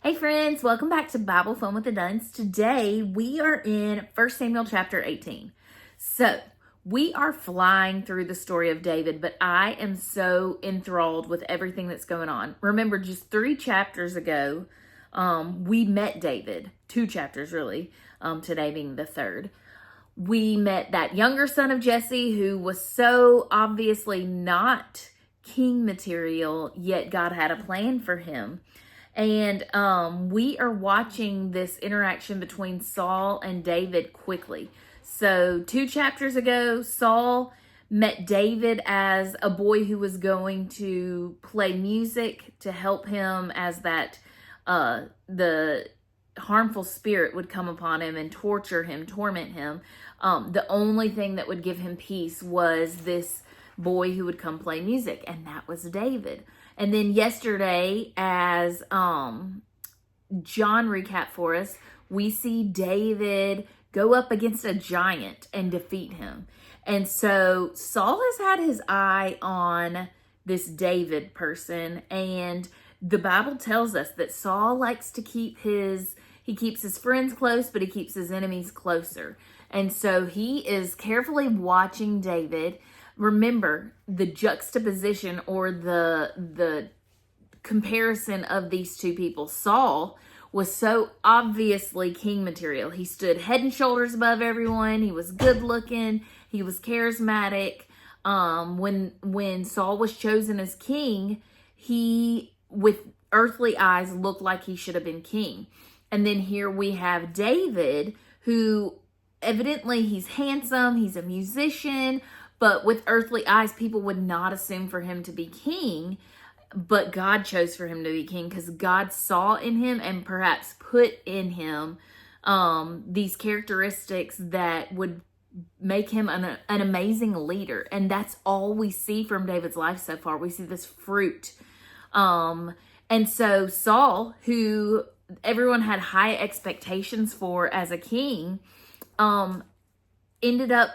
Hey friends, welcome back to Bible Fun with the Duns. Today we are in 1 Samuel chapter 18. So we are flying through the story of David, but I am so enthralled with everything that's going on. Remember, just 3 chapters ago, we met David. 2 chapters really, today being the 3rd. We met that younger son of Jesse who was so obviously not king material, yet God had a plan for him. And we are watching this interaction between Saul and David quickly. So 2 chapters ago, Saul met David as a boy who was going to play music to help him as that the harmful spirit would come upon him and torture him, torment him. The only thing that would give him peace was this boy who would come play music, and that was David. And then yesterday, as John recapped for us, we see David go up against a giant and defeat him. And so Saul has had his eye on this David person, and the Bible tells us that Saul likes to keeps his friends close, but he keeps his enemies closer. And so he is carefully watching David. Remember, the juxtaposition or the comparison of these two people. Saul was so obviously king material. He stood head and shoulders above everyone. He was good looking. He was charismatic. When Saul was chosen as king, he, with earthly eyes, looked like he should have been king. And then here we have David, who evidently he's handsome. He's a musician. But with earthly eyes, people would not assume for him to be king. But God chose for him to be king because God saw in him and perhaps put in him these characteristics that would make him an amazing leader. And that's all we see from David's life so far. We see this fruit. And so Saul, who everyone had high expectations for as a king, ended up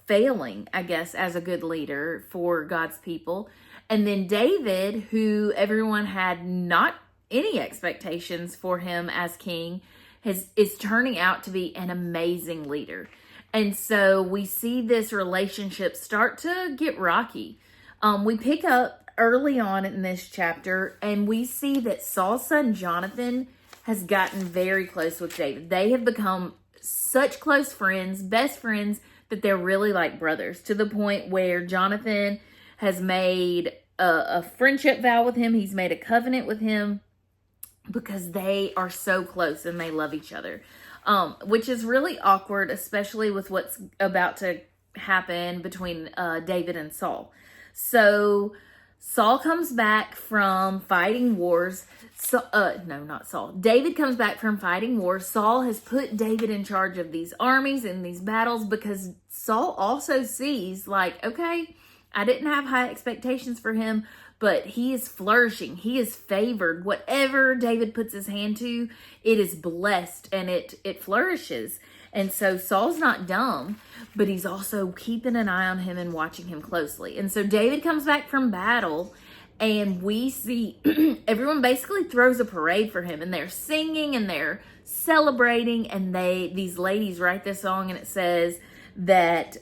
failing, I guess, as a good leader for God's people. And then David, who everyone had not any expectations for him as king, is turning out to be an amazing leader. And so we see this relationship start to get rocky. We pick up early on in this chapter, and we see that Saul's son Jonathan has gotten very close with David. They have become such close friends, best friends, that they're really like brothers, to the point where Jonathan has made a friendship vow with him. He's made a covenant with him because they are so close and they love each other, which is really awkward, especially with what's about to happen between David and Saul. So Saul comes back from fighting wars. No, not Saul. David comes back from fighting wars. Saul has put David in charge of these armies and these battles because Saul also sees, like, okay, I didn't have high expectations for him, but he is flourishing. He is favored. Whatever David puts his hand to, it is blessed and it flourishes. And so Saul's not dumb, but he's also keeping an eye on him and watching him closely. And so David comes back from battle, and we see everyone basically throws a parade for him, and they're singing and they're celebrating. And these ladies write this song, and it says that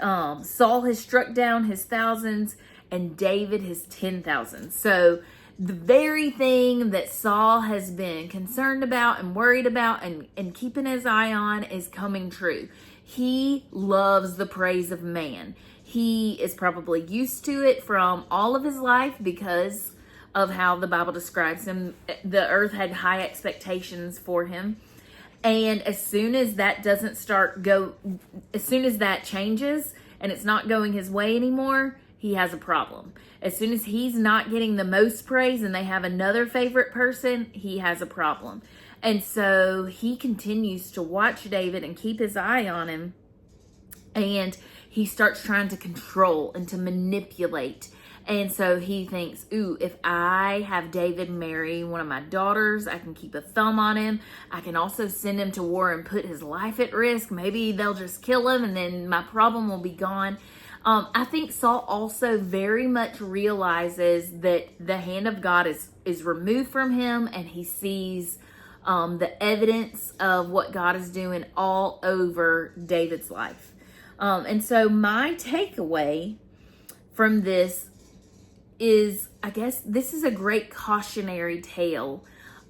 Saul has struck down his thousands and David his 10,000. So the very thing that Saul has been concerned about and worried about and keeping his eye on is coming true. He loves the praise of man. He is probably used to it from all of his life because of how the Bible describes him. The earth had high expectations for him. And as soon as that as soon as that changes and it's not going his way anymore, he has a problem. As soon as he's not getting the most praise and they have another favorite person, he has a problem. And so he continues to watch David and keep his eye on him. And he starts trying to control and to manipulate. And so he thinks, ooh, if I have David marry one of my daughters, I can keep a thumb on him. I can also send him to war and put his life at risk. Maybe they'll just kill him and then my problem will be gone. I think Saul also very much realizes that the hand of God is removed from him, and he sees the evidence of what God is doing all over David's life. And so my takeaway from this is, I guess this is a great cautionary tale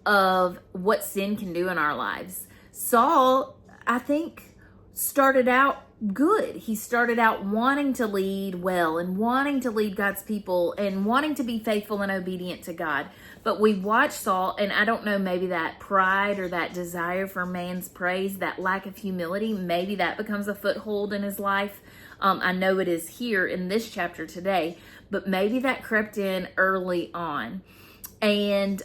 of what sin can do in our lives. Saul, I think, started out good. He started out wanting to lead well and wanting to lead God's people and wanting to be faithful and obedient to God. But we watch Saul, and I don't know, maybe that pride or that desire for man's praise, that lack of humility, maybe that becomes a foothold in his life. I know it is here in this chapter today, but maybe that crept in early on. And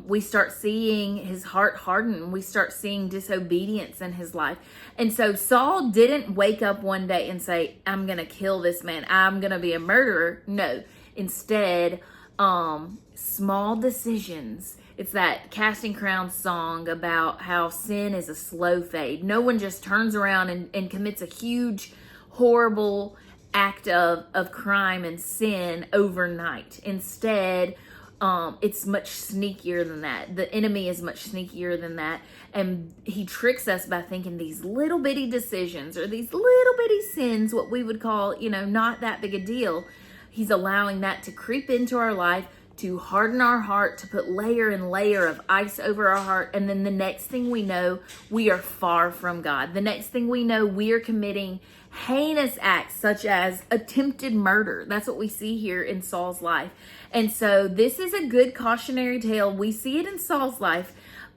we start seeing his heart harden. We start seeing disobedience in his life. And so Saul didn't wake up one day and say, I'm going to kill this man. I'm going to be a murderer. No. Instead, small decisions. It's that Casting Crowns song about how sin is a slow fade. No one just turns around and commits a huge, horrible act of crime and sin overnight. Instead, it's much sneakier than that. The enemy is much sneakier than that. And he tricks us by thinking these little bitty decisions or these little bitty sins, what we would call, not that big a deal. He's allowing that to creep into our life, to harden our heart, to put layer and layer of ice over our heart. And then the next thing we know, we are far from God. The next thing we know, we are committing heinous acts such as attempted murder. That's what we see here in Saul's life. And so this is a good cautionary tale. We see it in Saul's life,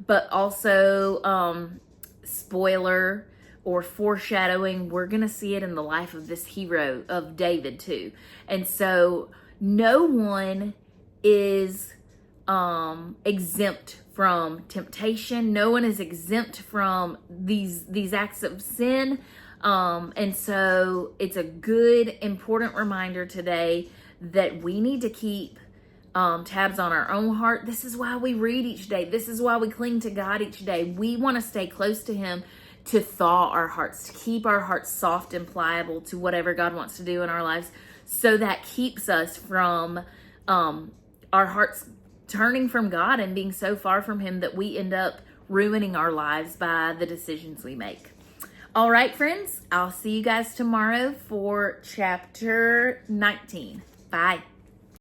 but also, spoiler or foreshadowing, we're going to see it in the life of this hero of David too. And so no one is exempt from temptation. No one is exempt from these acts of sin. And so it's a good, important reminder today that we need to keep tabs on our own heart. This is why we read each day. This is why we cling to God each day. We want to stay close to Him, to thaw our hearts, to keep our hearts soft and pliable to whatever God wants to do in our lives. So that keeps us from our hearts turning from God and being so far from Him that we end up ruining our lives by the decisions we make. All right, friends, I'll see you guys tomorrow for chapter 19. Bye.